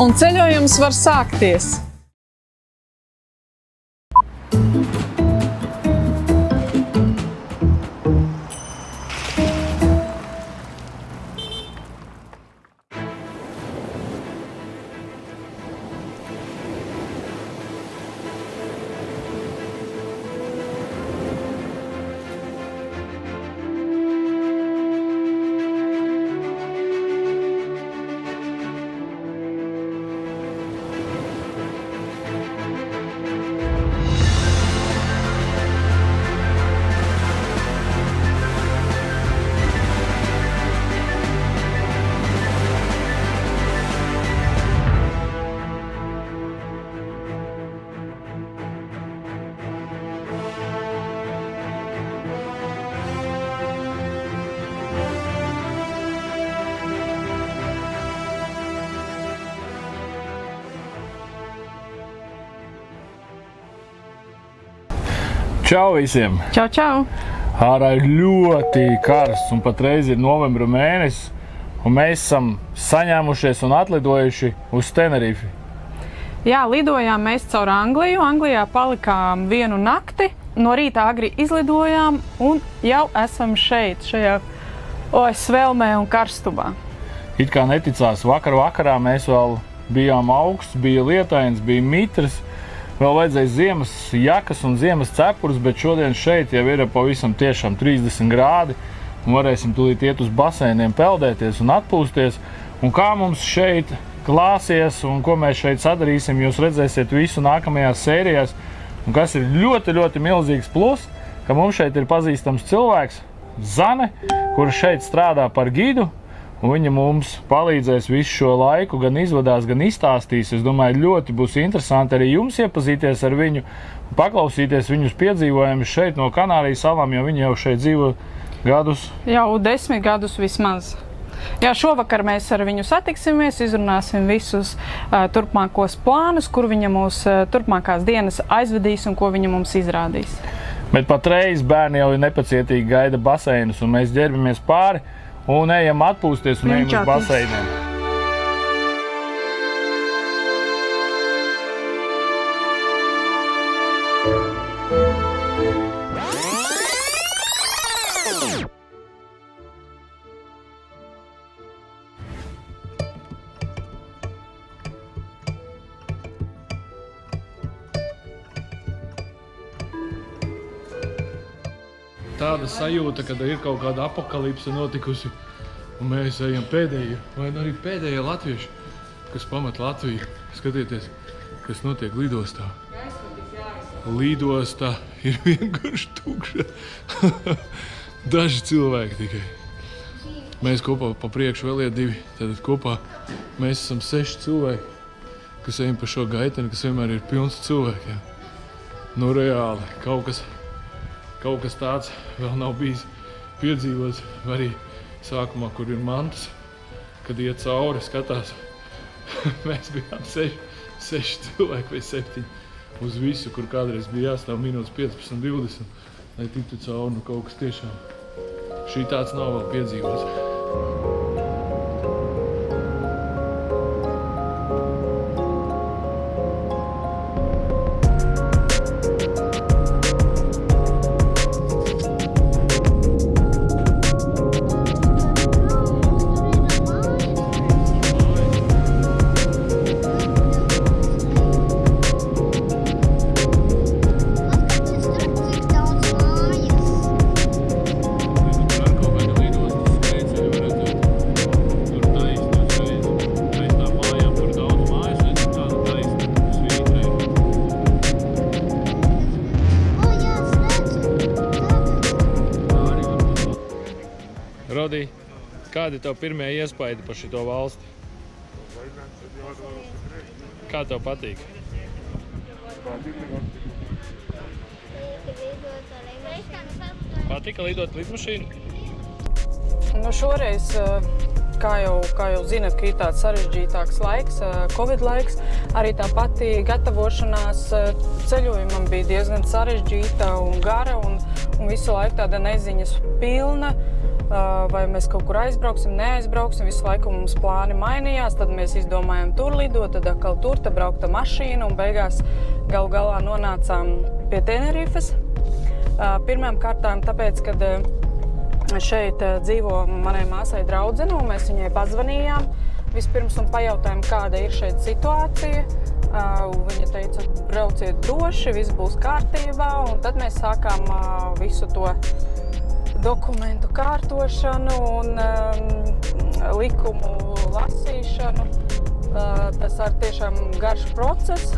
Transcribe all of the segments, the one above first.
Un ceļojums var sākties! Čau visiem! Čau, čau! Ārā ir ļoti karsts un patreiz ir novembra mēnesis, un mēs esam saņēmušies un atlidojuši uz Tenerifi. Jā, lidojām mēs caur Angliju. Anglijā palikām vienu nakti, no rīta agri izlidojām un jau esam šeit, šajā svelmē un karstumā. It kā neticās, vakarā mēs vēl bijām augsts, bija lietains, bija mitrs. Vēl vajadzēja ziemas jakas un ziemas cepurus, bet šodien šeit jau ir pavisam tiešām 30 grādi un varēsim tūlīt iet uz baseiniem peldēties un atpūsties. Un kā mums šeit klāsies un ko mēs šeit sadarīsim, jūs redzēsiet visu nākamajās sērijās. Un kas ir ļoti, ļoti milzīgs plus, ka mums šeit ir pazīstams cilvēks, Zane, kura šeit strādā par gidu. Un viņa mums palīdzēs visu šo laiku, gan izvadās, gan izstāstīs. Es domāju, ļoti būs interesanti arī jums iepazīties ar viņu, paklausīties viņus piedzīvojumus šeit no Kanārijas salām, jo viņi jau šeit dzīvo gadus. Jau 10 gadus vismaz. Jā, šovakar mēs ar viņu satiksimies, izrunāsim visus turpmākos plānus, kur viņa mūs turpmākās dienas aizvedīs un ko viņa mums izrādīs. Bet patreiz bērni jau ir nepacietīgi gaida baseinus, un mēs ģērbamies pāri un ejam atpūsties un ejam uz baseiniem. Tāda sajūta, kad ir kaut kāda apokalipse notikusi, un mēs ejam pēdējie, vai arī pēdējie latvieši, kas pamet Latviju. Skatieties, kas notiek lidostā. Lidostā ir vienkārši tukša. Daži cilvēki tikai. Mēs kopā pa priekšu vēl ir 2, tad kopā mēs esam 6 cilvēki, kas ejam pa šo gaiteni, kas vienmēr ir pilns cilvēkiem. Nu reāli, kaut kas tāds vēl nav bijis piedzīvots, arī sākumā, kur ir mantas, kad iet cauri, skatās. Mēs bijām 6 cilvēki vai 7 uz visu, kur kādreiz bija jāstāv minūtes 15, 20, lai tiktu cauri, nu kaut kas tiešām. Šī tāds nav vēl piedzīvots. Rodī, kādi tev pirmie iespaidi par šito valsti? Kā tev patīk? Patika lidot lidmašīnu? Nu šoreiz, kā jau zinat, ka ir tāds sarežģītāks laiks, Covid laiks, arī tā pati gatavošanās ceļojumam bija diezgan sarežģīta un gara un visu laiku tāda neziņas pilna. vai mēs kaut kur aizbrauksim, neaizbrauksim. Visu laiku mums plāni mainījās, tad mēs izdomājām tur lidot, tad atkal tur, tad braukta mašīna un beigās galu galā nonācām pie Tenerifes. Pirmām kārtām tāpēc, kad šeit dzīvo manai māsai draudzene, un mēs viņai pazvanījām vispirms un pajautājām, kāda ir šeit situācija. Viņa teica, brauciet droši, viss būs kārtībā, un tad mēs sākām visu to dokumentu kārtošanu un likumu lasīšanu. Tas ir tiešām garš process.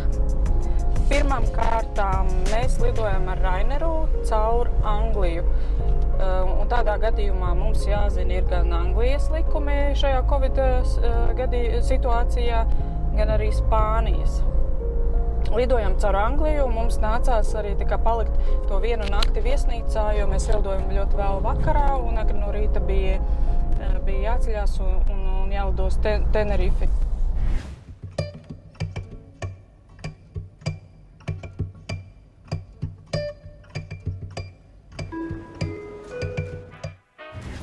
Pirmām kārtām mēs lidojam ar Raineru caur Angliju. Un tādā gadījumā mums jāzina ir gan Anglijas likumi šajā Covid situācijā, gan arī Spānijas. Lidojam caur Angliju, un mums nācās arī palikt to vienu nakti viesnīcā, jo mēs lidojam ļoti vēlu vakarā, un agri no rīta bija jāceļās un jālido uz Tenerifi.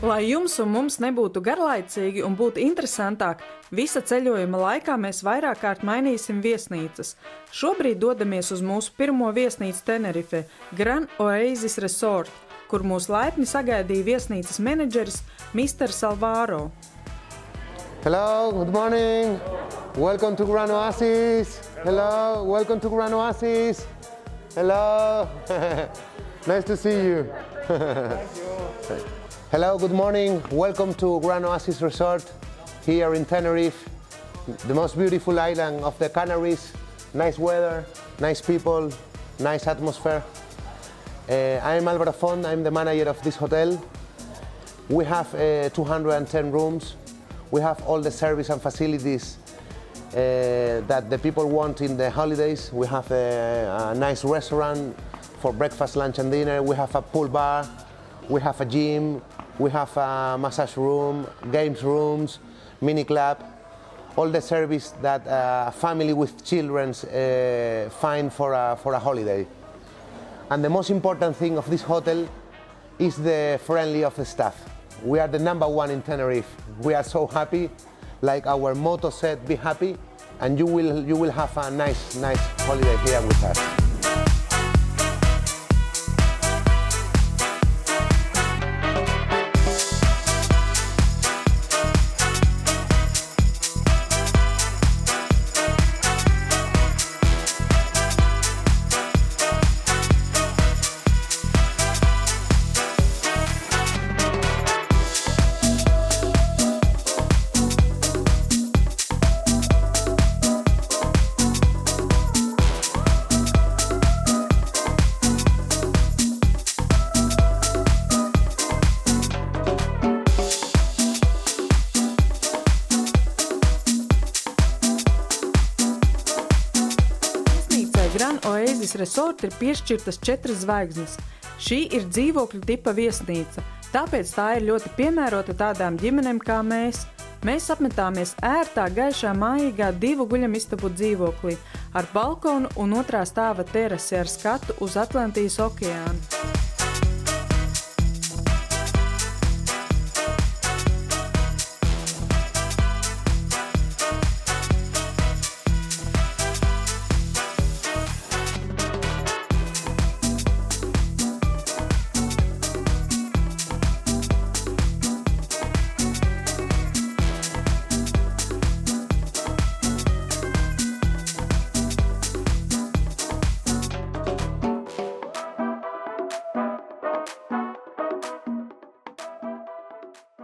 Lai jums un mums nebūtu garlaicīgi un būtu interesantāk, visa ceļojuma laikā mēs vairāk kārt mainīsim viesnīcas. Šobrīd dodamies uz mūsu pirmo viesnīcu Tenerife, Gran Oasis Resort, kur mūs laipni sagaidīja viesnīcas menedžeris Mr. Salvaro. Hello, good morning. Welcome to Gran Oasis. Hello, welcome to Gran Oasis. Hello. Nice to see you. Thank you. Hello, good morning. Welcome to Gran Oasis Resort here in Tenerife, the most beautiful island of the Canaries. Nice weather, nice people, nice atmosphere. I'm Álvaro Font, I'm the manager of this hotel. We have 210 rooms. We have all the service and facilities that the people want in the holidays. We have a nice restaurant for breakfast, lunch and dinner. We have a pool bar. We have a gym. We have a massage room, games rooms, mini club, all the service that a family with children find for a holiday. And the most important thing of this hotel is the friendly of the staff. We are the #1 in Tenerife. We are so happy, like our motto said, be happy, and you will have a nice holiday here with us. Gran Oasis Resort ir piešķirtas 4 zvaigznes. Šī ir dzīvokļu tipa viesnīca, tāpēc tā ir ļoti piemērota tādām ģimenēm kā mēs. Mēs apmetāmies ērtā, gaišā, mājīgā 2 guļamistabu dzīvoklī ar balkonu un otrā stāva terasi ar skatu uz Atlantijas okeānu.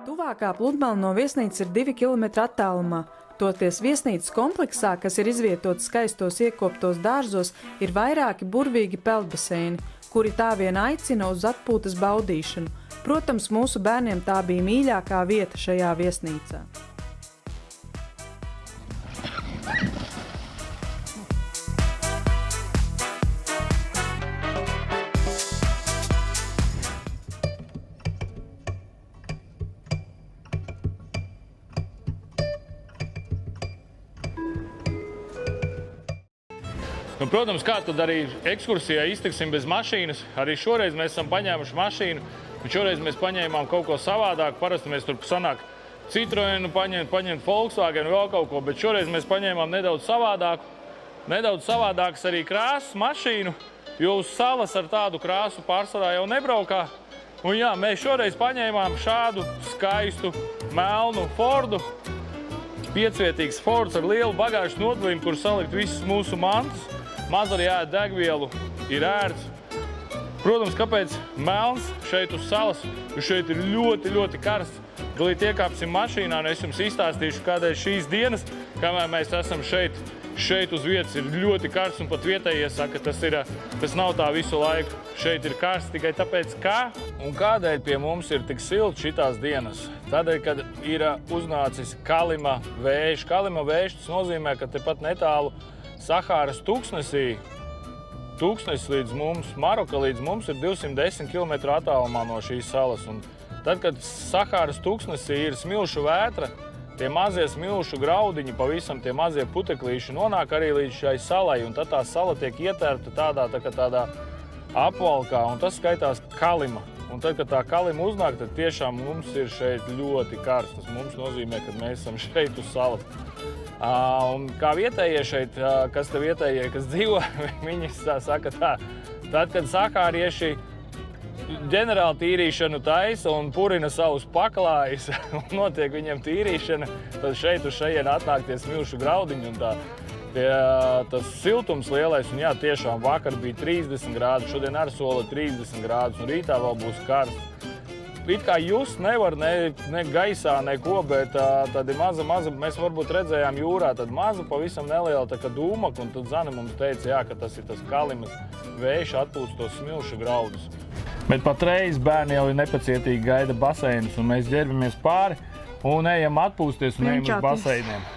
Tuvākā pludmale no viesnīcas ir 2 km attālumā. Toties viesnīcas kompleksā, kas ir izvietots skaistos iekoptos dārzos, ir vairāki burvīgi peldbaseini, kuri tā vien aicina uz atpūtas baudīšanu. Protams, mūsu bērniem tā bija mīļākā vieta šajā viesnīcā. Protams, kā tad arī ekskursijā iztiksim bez mašīnas. Arī šoreiz mēs esam paņēmuši mašīnu. Bet šoreiz mēs paņēmām kaut ko savādāk. Parasti mēs tur sanāk Citroenu, paņemt Volkswagen, vēl kaut ko, bet šoreiz mēs paņēmām nedaudz savādāku. Nedaudz savādāks arī krāsas mašīnu, jo uz salas ar tādu krāsu pārsvarā jau nebraukā. Un jā, mēs šoreiz paņēmām šādu skaistu melnu Fordu. Piecvietīgs Fords ar lielu bagāžas nodalījumu, kur salikt visas mūsu mantas. Maz arī ēd degvielu, ir ērts. Protams, kāpēc melns šeit uz salas, jo šeit ir ļoti, ļoti karsts. Galīt iekāpsim mašīnā, un es jums izstāstīšu, kādēļ šīs dienas, kamēr mēs esam šeit uz vietas, ir ļoti karsts, un pat vietējie saka, tas nav tā visu laiku. Šeit ir karsts tikai tāpēc, un kādēļ pie mums ir tik silti šitās dienas. Tādēļ, kad ir uznācis Kalima vējš. Kalima vējš tas nozīmē, ka tepat netālu Sahāras tūkstnesī, līdz mums, Maroka līdz mums ir 210 km attālumā no šīs salas. Un tad, kad Sahāras tūkstnesī ir smilšu vētra, tie mazie smilšu graudiņi, pavisam tie mazie puteklīši nonāk arī līdz šai salai, un tad tā sala tiek ietērta tādā apvalkā, un tas skaitās Kalima. Un tad, kad tā Kalima uznāk, tad tiešām mums ir šeit ļoti karsts. Tas mums nozīmē, ka mēs esam šeit uz salas. Un kā vietējie šeit, kas dzīvo, viņi saka tā, tad, kad sahārieši ģenerāli tīrīšanu taisa un purina savus paklājus un notiek viņiem tīrīšana, tad šeit uz šajien atnāk tie smilšu graudiņi un tas siltums lielais. Un jā, tiešām vakar bija 30 grādi, šodien ar sola 30 grādus un rītā vēl būs karsts. It kā just nevar ne gaisā, neko, bet tādi maza, mēs varbūt redzējām jūrā, tad maza, pavisam neliela tā kā dūmaka, un tad Zane mums teica, jā, ka tas ir tas Kalimas vējš atpūst tos smilšu graudus. Bet patreiz bērni jau ir nepacietīgi gaida baseinus, un mēs ģērbamies pāri un ejam atpūsties un ejam uz baseiniem.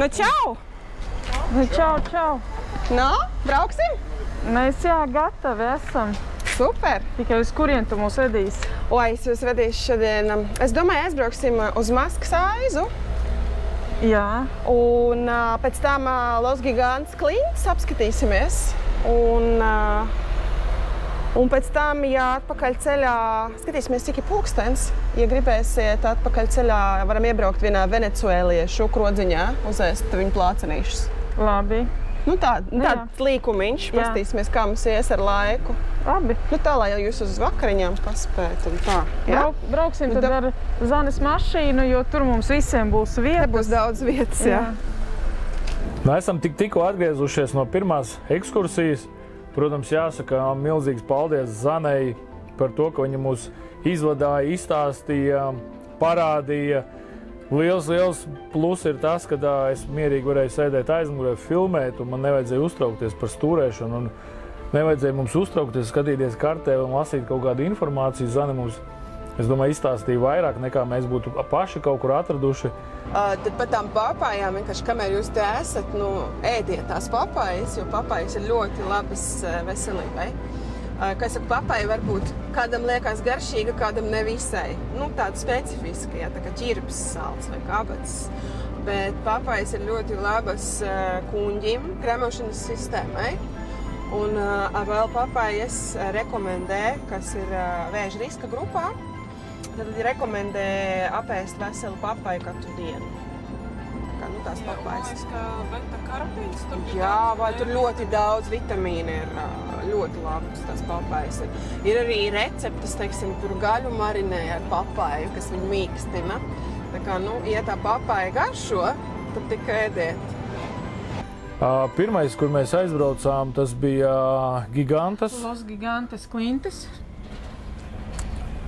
Nu, čau! Nu, čau! Nu, brauksim? Mēs gatavi esam. Super! Tikai uz kurien tu mūs vedīsi? Es jūs vedīšu šodien. Es domāju, aizbrauksim uz Maskas aizu. Jā. Un pēc tam Los Gigantes klints apskatīsimies. Un pēc tam, ja atpakaļ ceļā, skatīsimies, cik ir pulkstens. Ja gribēsiet atpakaļ ceļā, varam iebraukt vienā venecuēliešu krodziņā, uzēst viņu plācenīšus. Labi. Nu tāds līkumiņš, pastīsimies, kā mums ies ar laiku. Labi. Nu tā, lai jūs uz vakariņām paspēt un tā. Ja? Brauksim tad ar Zanes mašīnu, jo tur mums visiem būs vietas. Te būs daudz vietas, jā. Mēs esam tikko atgriezušies no pirmās ekskursijas. Protams, jāsaka milzīgs paldies Zanei par to, ka viņa mūs izvadāja, izstāstīja, parādīja. Liels plus ir tas, ka es mierīgi varēju sēdēt aizmugurē, filmēt, un man nevajadzēja uztraukties par stūrēšanu, un nevajadzēja mums uztraukties, skatīties kartē un lasīt kaut kādu informāciju. Zane mums, es domāju, izstāstīja vairāk, nekā mēs būtu paši kaut kur atraduši. Tad par tām papājām, vienkārši kamēr jūs te esat, ēdiet tās papājas, jo papājas ir ļoti labas veselībai. Kā es saku, papāja varbūt kādam liekas garšīga, kādam nevisai. Tāda specifiska, tā kā ķirbs salds vai kabatas. Bet papājas ir ļoti labas kuņģim, kremošanas sistēmai. Un vēl papājas rekomendē, kas ir vēža riska grupā, tad rekomendē apēst veselu papāju katru dienu. Tās papājas. Kā beta-karotīns tur? Jā, vai tur ļoti daudz vitamīnu ir, ļoti labas tās papājas. Ir arī receptes, teiksim, kur gaļu marinē ar papāju, kas viņu mīkstina. Tā kā, ja tā papāja garšo, tad tikai ēdiet. Pirmais, kur mēs aizbraucām, tas bija Gigantes. Los Gigantes Klintis.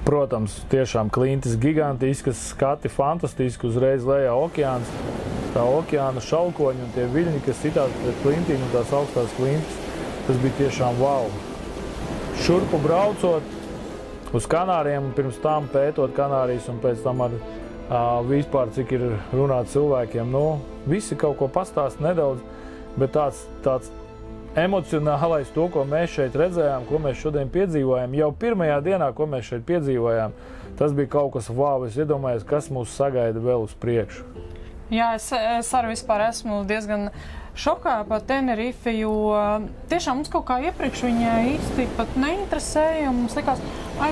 Protams, tiešām Klintis gigantiskas, skati fantastiski, uzreiz lejā okeāns. Tā okeāna šalkoņi un tie viļņi, kas sitās pret klintīm un tās augstās klintis, tas bija tiešām wow. Šurpu braucot uz Kanāriem, pirms tam pētot Kanārijas un pēc tam ar vispār, cik ir runāt cilvēkiem, visi kaut ko pastāst nedaudz, bet tāds emocionālais to, ko mēs šeit redzējām, ko mēs šodien piedzīvojām, jau pirmajā dienā, ko mēs šeit piedzīvojām, tas bija kaut kas wow, es iedomājos, kas mūs sagaida vēl uz priekšu. Jā, es arī vispār esmu diezgan šokā par Tenerifi, jo tiešām mums kaut kā iepriekš viņa īsti pat neinteresēja. Mums likās,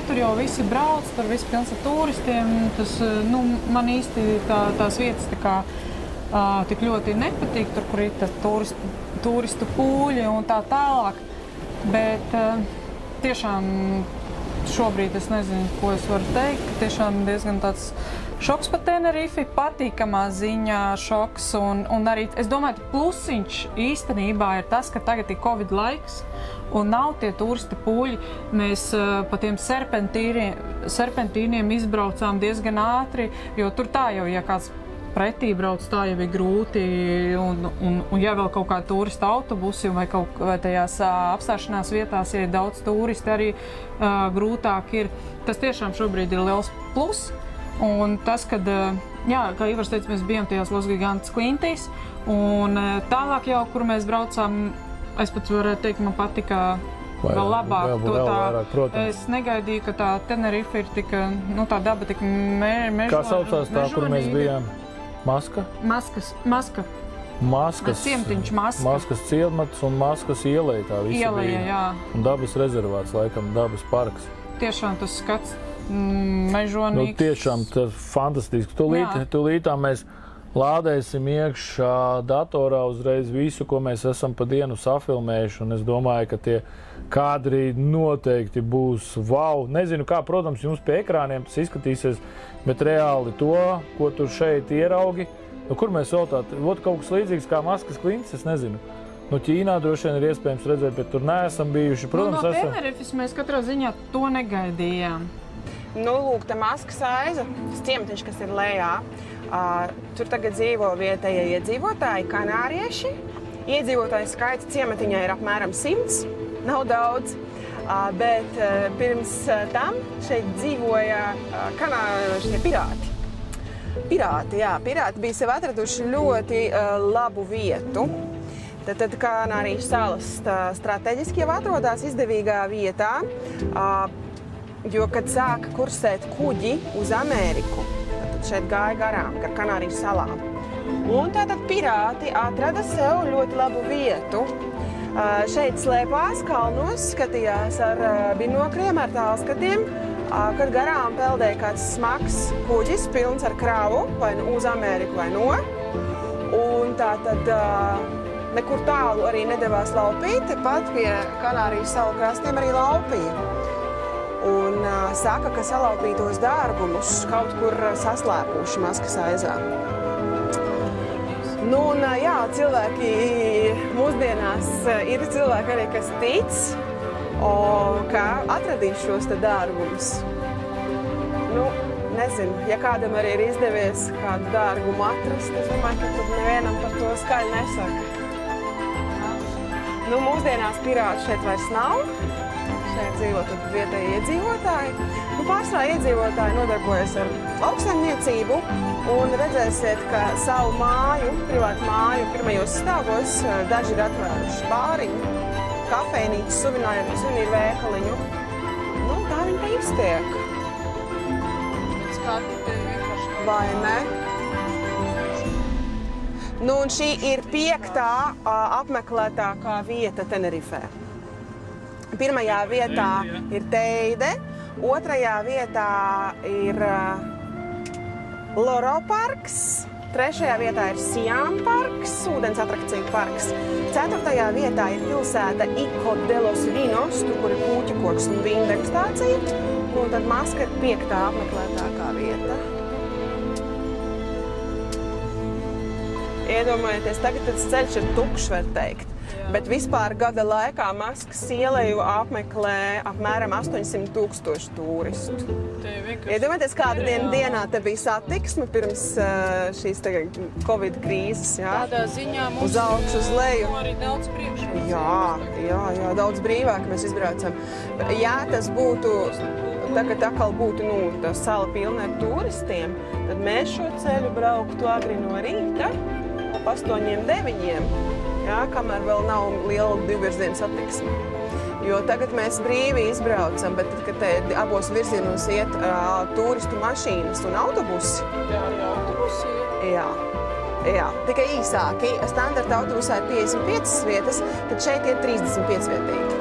tur jau visi brauc, tur viss pilns ar turistiem. Tas, man īsti tās vietas tik ļoti nepatīk, tur, kur ir turistu pūļi un tā tālāk. Bet tiešām šobrīd es nezinu, ko es varu teikt. Tiešām diezgan tāds šoks par Tenerifi, patīkamā ziņā šoks, un arī, es domāju, plusiņš īstenībā ir tas, ka tagad ir Covid laiks un nav tie turisti pūļi. Mēs pa tiem serpentīniem izbraucām diezgan ātri, jo tur tā jau, ja kāds pretī brauc, tā jau ir grūti, un ja vēl kaut kā turista autobusi vai tajās apstāšanās vietās, ja ir daudz turisti, arī grūtāk ir. Tas tiešām šobrīd ir liels plus. Un tas, kad, kā Ivars teica, mēs bijām tajās Los Gigantes Klintīs, un tālāk jau, kur mēs braucām, es pat varētu teikt, man patika vēl labāk. Vairāk, es negaidīju, ka tā Tenerife ir tik, tā daba tik mežonīga. Kā saucās tā, kur mēs bijām? Maska? Maskas ciematiņš, Maskas ciemats un Maskas ieleja tā visi bija. Jā. Un dabas rezervāts, laikam, dabas parks. Tiešām tas skats mežonīgs. Tiešām tas fantastiski. Tūlītā mēs lādēsim iekšā datorā uzreiz visu, ko mēs esam pa dienu safilmējuši, un es domāju, ka tie kadri noteikti būs wow. Nezinu, kā, protams, jums pie ekrāniem tas izskatīsies, bet reāli to, ko tur šeit ieraugi, kur mēs vēl kaut kas līdzīgs kā Maskas Klintis, es nezinu. Ķīnā droši vien ir iespējams redzēt, bet tur neesam bijuši. Protams, no Tenerifes mēs katrā ziņā to negaidījām. Lūk, tā Maskas aiza, tas ciematiņš, kas ir lejā. Tur tagad dzīvo vietējie iedzīvotāji, kanārieši. Iedzīvotāju skaits ciematiņā ir apmēram 100, nav daudz. Bet pirms tam šeit dzīvoja kanārieši pirāti. Pirāti bija sev atraduši ļoti labu vietu. Tad Kanārijas salas strateģiski jau atrodas izdevīgā vietā, jo, kad sāka kursēt kuģi uz Ameriku, tad šeit gāja garām ar Kanārijas salām. Un tātad pirāti atrada sev ļoti labu vietu. Šeit slēpās kalnos, skatījās ar binokļiem, ar tālskatiem, kad garām peldēja kāds smags kuģis, pilns ar kravu, vai uz Ameriku vai no. Un tātad nekur tālu arī nedevās laupīt, pat pie Kanārijas salu krastiem arī laupīja. Un saka, ka salaupītos dārgumus kaut kur saslēpuši Maskas aizā. Cilvēki mūsdienās ir cilvēki arī, kas tic, ka atradīs šos te dārgumus. Nezinu, ja kādam arī ir izdevies kādu dārgumu atrast, es domāju, ka tad nevienam par to skaļi nesaka. Mūsdienās pirāti šeit vairs nav. Šeit dzīvo vietēji iedzīvotāji. Pārsvarā iedzīvotāji nodarbojas ar lauksaimniecību un redzēsiet, ka savu māju, privātu māju pirmajos stāvos daži ir atvēruši bāriņu, kafejnīcu, suvenīru veikaliņu. Tā viņi te iztiek. Skati te vienkārši. Vai ne? Un šī ir 5. apmeklētākā vieta Tenerifē. Pirmajā vietā ir Teide, otrajā vietā ir Loro parks, trešajā vietā ir Siam parks, ūdens atrakciju parks, ceturtajā vietā ir pilsēta Ico de los Vinos, tur, kur ir puķu koks un vīnu degustācija, un tad Maska ir 5. apmeklētākā vieta. Iedomājieties, tagad tas ceļš ir tukšs, var teikt. Bet vispār gada laikā Maskas ieleju apmeklē apmēram 800,000 turistu. Iedomājieties, kāda dienā te bija satiksme pirms šīs Covid krīzes, jā? Tādā ziņā mums uz augšu, uz leju. Arī daudz priekšrocības. Jā, daudz brīvāk mēs izbraucam. Ja tas būtu, tagad atkal būtu, tā sala pilna ar turistiem, tad mēs šo ceļu brauktu agri no rīta, ap 8-9. Jā, kamēr vēl nav liela divvirziena satiksme. Jo tagad mēs brīvi izbraucam, bet tad, kad te abos virzienos iet turistu mašīnas un autobusi. Jā, arī autobusi. Jā, tikai īsāki. Standarta autobusā ir 55 vietas, tad šeit ir 35 vietīgi.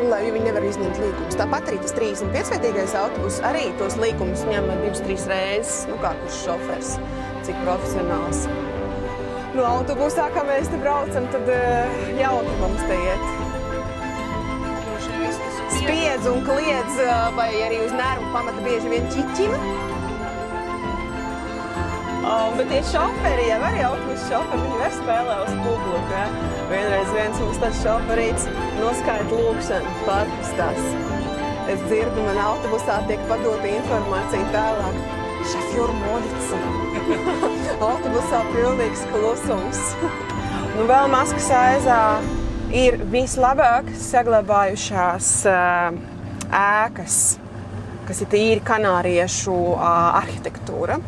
Lai viņi nevar izņemt līkumus. Tāpat arī tas 35-vietīgais autobus arī tos līkumus ņem 2-3 reizes, kā kurš šofers, cik profesionāls. Autobusā, kā mēs te braucam, tad jauki mums te iet. Spiedz un kliedz, vai arī uz nervu pamata bieži vien ķiķina. Bet tie šoferi, jau arī autobusu šoferi, viņi var spēlē uz publiku. Ja? Vienreiz viens mums tas šoferīts noskaita lūkšanu, pārpustās. Es dzirdu, man autobusā tiek padota informācija tālāk. Šafjor modica. Autobusā pilnīgs klusums. Vēl Maskas aizā ir vislabāk saglabājušās ēkas, kas ir tīri kanāriešu arhitektūra.